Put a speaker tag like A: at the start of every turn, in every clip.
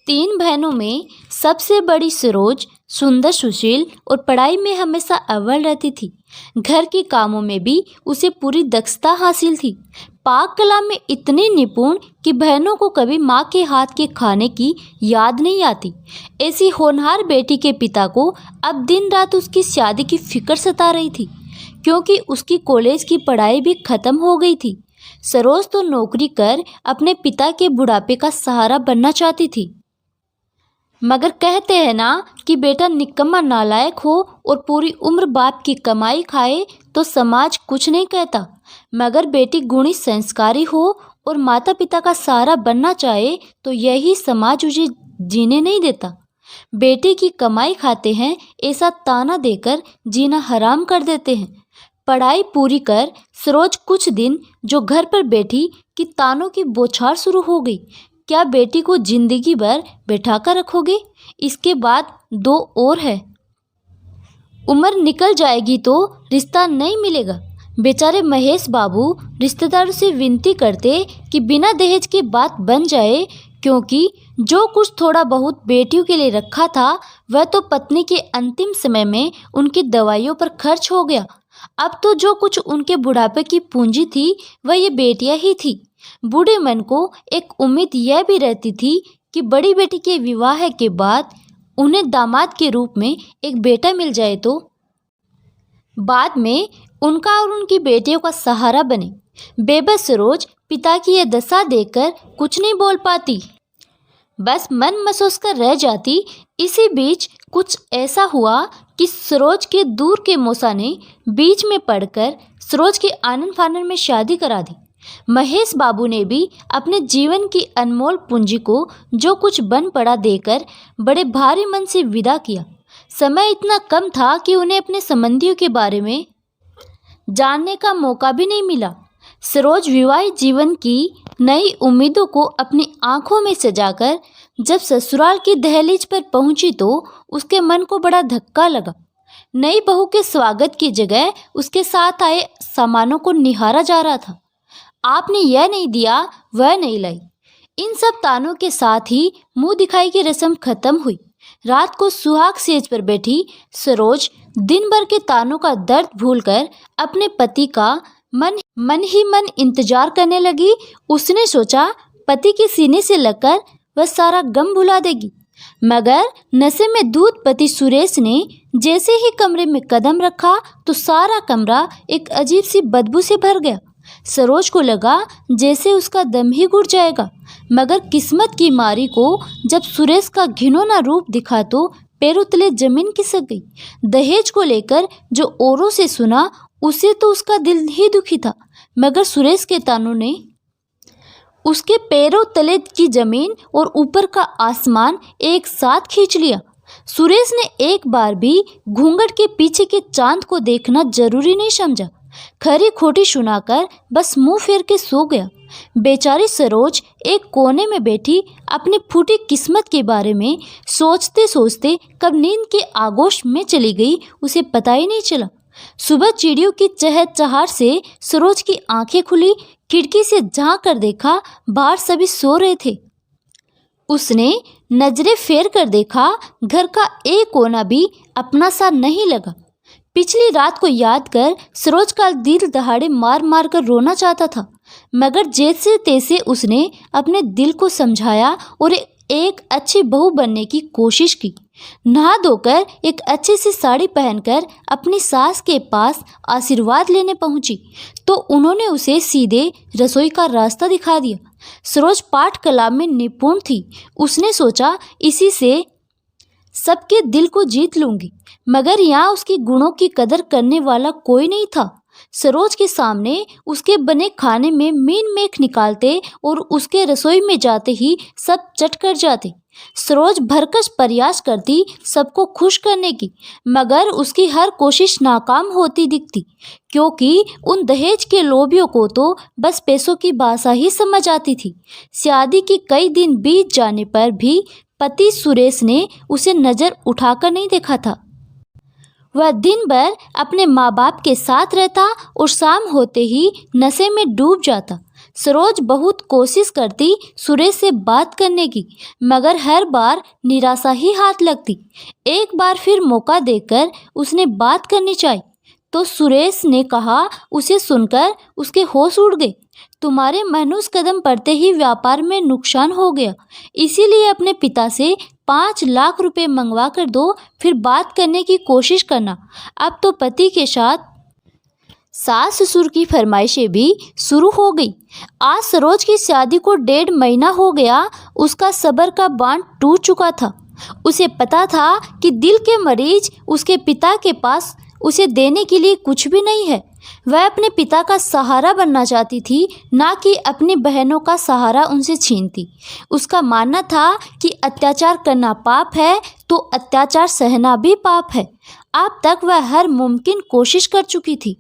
A: तीन बहनों में सबसे बड़ी सरोज सुंदर, सुशील और पढ़ाई में हमेशा अव्वल रहती थी। घर के कामों में भी उसे पूरी दक्षता हासिल थी। पाक कला में इतनी निपुण कि बहनों को कभी माँ के हाथ के खाने की याद नहीं आती। ऐसी होनहार बेटी के पिता को अब दिन रात उसकी शादी की फिक्र सता रही थी, क्योंकि उसकी कॉलेज की पढ़ाई भी खत्म हो गई थी। सरोज तो नौकरी कर अपने पिता के बुढ़ापे का सहारा बनना चाहती थी। मगर कहते हैं ना कि बेटा निकम्मा नालायक हो और पूरी उम्र बाप की कमाई खाए तो समाज कुछ नहीं कहता, मगर बेटी गुणी संस्कारी हो और माता पिता का सहारा बनना चाहे तो यही समाज उसे जीने नहीं देता। बेटी की कमाई खाते हैं ऐसा ताना देकर जीना हराम कर देते हैं। पढ़ाई पूरी कर सरोज कुछ दिन जो घर पर बैठी कि तानों की बौछार शुरू हो गई। क्या बेटी को जिंदगी भर बैठा कर रखोगे? इसके बाद दो और है। उम्र निकल जाएगी तो रिश्ता नहीं मिलेगा। बेचारे महेश बाबू रिश्तेदारों से विनती करते कि बिना दहेज की बात बन जाए, क्योंकि जो कुछ थोड़ा बहुत बेटियों के लिए रखा था वह तो पत्नी के अंतिम समय में उनकी दवाइयों पर खर्च हो गया। अब तो जो कुछ उनके बुढ़ापे की पूंजी थी वह ये बेटियां ही थी। बूढ़े मन को एक उम्मीद यह भी रहती थी कि बड़ी बेटी के विवाह के बाद उन्हें दामाद के रूप में एक बेटा मिल जाए तो बाद में उनका और उनकी बेटियों का सहारा बने। बेबस सरोज पिता की यह दशा देखकर कुछ नहीं बोल पाती, बस मन महसूस कर रह जाती। इसी बीच कुछ ऐसा हुआ कि सरोज के दूर के मौसा ने बीच में पड़कर सरोज के आनन फानन में शादी करा दी। महेश बाबू ने भी अपने जीवन की अनमोल पूंजी को जो कुछ बन पड़ा देकर बड़े भारी मन से विदा किया। समय इतना कम था कि उन्हें अपने संबंधियों के बारे में जानने का मौका भी नहीं मिला। सरोज विवाहित जीवन की नई उम्मीदों को अपनी आंखों में सजाकर जब ससुराल की दहलीज पर पहुंची तो उसके मन को बड़ा धक्का लगा। नई बहू के स्वागत की जगह उसके साथ आए सामानों को निहारा जा रहा था। आपने यह नहीं दिया, वह नहीं लाई, इन सब तानों के साथ ही मुंह दिखाई की रस्म खत्म हुई। रात को सुहाग सेज पर बैठी सरोज दिन भर के तानों का दर्द भूलकर अपने पति का मन ही मन इंतजार करने लगी। उसने सोचा पति के सीने से लगकर वह सारा गम भुला देगी, मगर नशे में धूत पति सुरेश ने जैसे ही कमरे में कदम रखा तो सारा कमरा एक अजीब सी बदबू से भर गया। सरोज को लगा जैसे उसका दम ही घुट जाएगा, मगर किस्मत की मारी को जब सुरेश का घिनौना रूप दिखा तो पैरों तले जमीन खिसक गई। दहेज को लेकर जो औरों से सुना उसे तो उसका दिल ही दुखी था, मगर सुरेश के तानों ने उसके पैरों तले की जमीन और ऊपर का आसमान एक साथ खींच लिया। सुरेश ने एक बार भी घूंघट के पीछे के चांद को देखना जरूरी नहीं समझा। खरी खोटी सुनाकर बस मुंह फेर के सो गया। बेचारी सरोज एक कोने में बैठी अपनी फूटी किस्मत के बारे में सोचते सोचते कब नींद के आगोश में चली गई उसे पता ही नहीं चला। सुबह चिड़ियों की चहचहाट से सरोज की आंखें खुली। खिड़की से झांक कर देखा बाहर सभी सो रहे थे। उसने नजरें फेर कर देखा, घर का एक कोना भी अपना सा नहीं लगा। पिछली रात को याद कर सरोज का दिल दहाड़े मार मार कर रोना चाहता था, मगर जैसे तैसे उसने अपने दिल को समझाया और एक अच्छी बहू बनने की कोशिश की। नहा धोकर एक अच्छी सी साड़ी पहनकर अपनी सास के पास आशीर्वाद लेने पहुंची तो उन्होंने उसे सीधे रसोई का रास्ता दिखा दिया। सरोज पाठ कला में निपुण थी। उसने सोचा इसी से सबके दिल को जीत लूंगी, मगर यहाँ उसकी गुणों की कदर करने वाला कोई नहीं था। सरोज के सामने उसके बने खाने में मीन मेख निकालते और उसके रसोई में जाते ही सब चट कर जाते। सरोज भरकस प्रयास करती सबको खुश करने की, मगर उसकी हर कोशिश नाकाम होती दिखती, क्योंकि उन दहेज के लोभियों को तो बस पैसों की भाषा ही समझ आती थी। शादी के कई दिन बीत जाने पर भी पति सुरेश ने उसे नजर उठाकर नहीं देखा था। वह दिन भर अपने माँ बाप के साथ रहता और शाम होते ही नशे में डूब जाता। सरोज बहुत कोशिश करती सुरेश से बात करने की, मगर हर बार निराशा ही हाथ लगती। एक बार फिर मौका देकर उसने बात करनी चाहिए तो सुरेश ने कहा। उसे सुनकर उसके होश उड़ गए। तुम्हारे मनुष्य कदम पड़ते ही व्यापार में नुकसान हो गया, इसीलिए अपने पिता से 5 लाख रुपए मंगवा कर दो, फिर बात करने की कोशिश करना। अब तो पति के साथ सास ससुर की फरमाइशें भी शुरू हो गई। आज सरोज की शादी को 1.5 महीना हो गया। उसका सब्र का बांध टूट चुका था। उसे पता था कि दिल के मरीज उसके पिता के पास उसे देने के लिए कुछ भी नहीं है। वह अपने पिता का सहारा बनना चाहती थी, ना कि अपनी बहनों का सहारा उनसे छीनती। उसका मानना था कि अत्याचार करना पाप है तो अत्याचार सहना भी पाप है। अब तक वह हर मुमकिन कोशिश कर चुकी थी,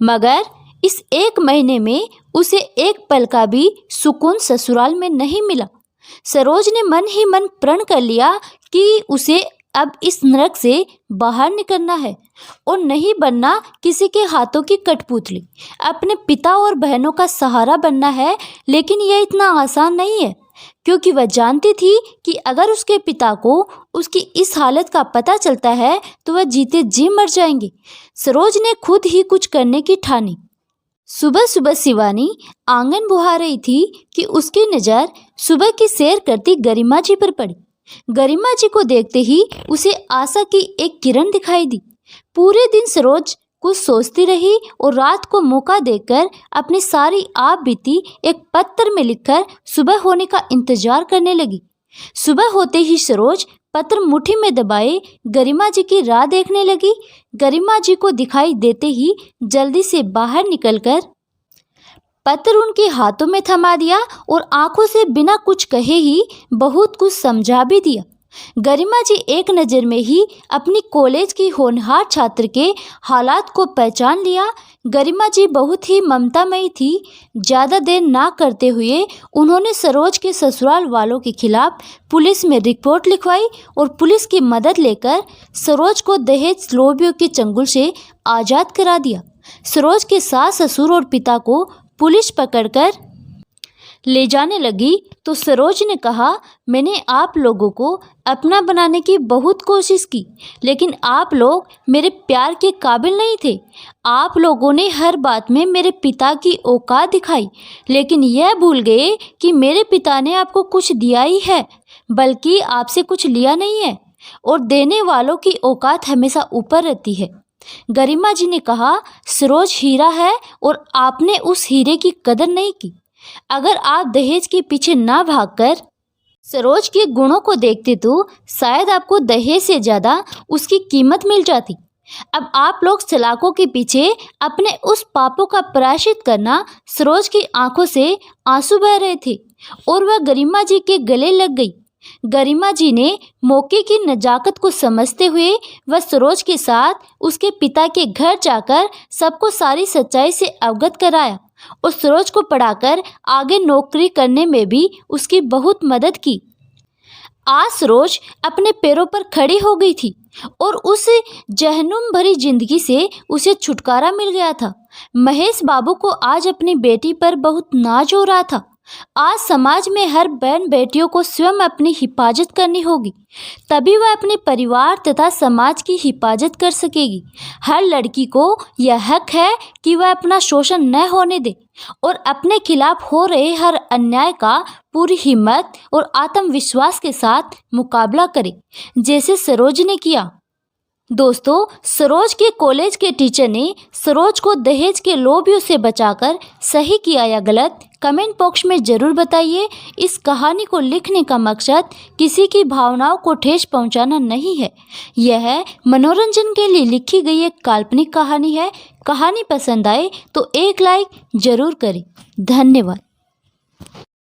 A: मगर इस 1 महीने में उसे एक पल का भी सुकून ससुराल में नहीं मिला। सरोज ने मन ही मन प्रण कर लिया कि उसे अब इस नरक से बाहर निकलना है और नहीं बनना किसी के हाथों की कठपुतली। अपने पिता और बहनों का सहारा बनना है, लेकिन यह इतना आसान नहीं है, क्योंकि वह जानती थी कि अगर उसके पिता को उसकी इस हालत का पता चलता है तो वह जीते जी मर जाएंगे। सरोज ने खुद ही कुछ करने की ठानी। सुबह सुबह शिवानी आंगन बुहा रही थी कि उसकी नज़र सुबह की सैर करती गरिमा जी पर पड़ी। गरिमा जी को देखते ही उसे आशा की एक किरण दिखाई दी। पूरे दिन सरोज कुछ सोचती रही और रात को मौका देकर अपनी सारी आप बीती एक पत्र में लिखकर सुबह होने का इंतजार करने लगी। सुबह होते ही सरोज पत्र मुट्ठी में दबाए गरिमा जी की राह देखने लगी। गरिमा जी को दिखाई देते ही जल्दी से बाहर निकलकर पत्र उनके हाथों में थमा दिया और आंखों से बिना कुछ कहे ही बहुत कुछ समझा भी दिया। गरिमा जी एक नज़र में ही अपनी कॉलेज की होनहार छात्र के हालात को पहचान लिया। गरिमा जी बहुत ही ममतामयी थी। ज़्यादा देर ना करते हुए उन्होंने सरोज के ससुराल वालों के खिलाफ पुलिस में रिपोर्ट लिखवाई और पुलिस की मदद लेकर सरोज को दहेज लोभियों के चंगुल से आज़ाद करा दिया। सरोज के सास ससुर और पिता को पुलिस पकड़कर ले जाने लगी तो सरोज ने कहा, मैंने आप लोगों को अपना बनाने की बहुत कोशिश की, लेकिन आप लोग मेरे प्यार के काबिल नहीं थे। आप लोगों ने हर बात में मेरे पिता की औकात दिखाई, लेकिन यह भूल गए कि मेरे पिता ने आपको कुछ दिया ही है, बल्कि आपसे कुछ लिया नहीं है, और देने वालों की औकात हमेशा ऊपर रहती है। गरिमा जी ने कहा, सरोज हीरा है और आपने उस हीरे की कदर नहीं की। अगर आप दहेज के पीछे ना भागकर सरोज के गुणों को देखते तो शायद आपको दहेज से ज़्यादा उसकी कीमत मिल जाती। अब आप लोग सलाखों के पीछे अपने उस पापों का प्रायश्चित करना। सरोज की आंखों से आंसू बह रहे थे और वह गरिमा जी के गले लग गई। गरिमा जी ने मौके की नजाकत को समझते हुए वह सरोज के साथ उसके पिता के घर जाकर सबको सारी सच्चाई से अवगत कराया और सरोज को पढ़ाकर आगे नौकरी करने में भी उसकी बहुत मदद की। आज सरोज अपने पैरों पर खड़ी हो गई थी और उस जहन्नुम भरी जिंदगी से उसे छुटकारा मिल गया था। महेश बाबू को आज अपनी बेटी पर बहुत नाज हो रहा था। आज समाज में हर बहन बेटियों को स्वयं अपनी हिफाजत करनी होगी, तभी वह अपने परिवार तथा समाज की हिफाजत कर सकेगी। हर लड़की को यह हक है कि वह अपना शोषण न होने दे और अपने खिलाफ हो रहे हर अन्याय का पूरी हिम्मत और आत्मविश्वास के साथ मुकाबला करे, जैसे सरोज ने किया। दोस्तों, सरोज के कॉलेज के टीचर ने सरोज को दहेज के लोभियों से बचाकर सही किया या गलत, कमेंट बॉक्स में ज़रूर बताइए। इस कहानी को लिखने का मकसद किसी की भावनाओं को ठेस पहुंचाना नहीं है। यह मनोरंजन के लिए लिखी गई एक काल्पनिक कहानी है। कहानी पसंद आए तो एक लाइक ज़रूर करें। धन्यवाद।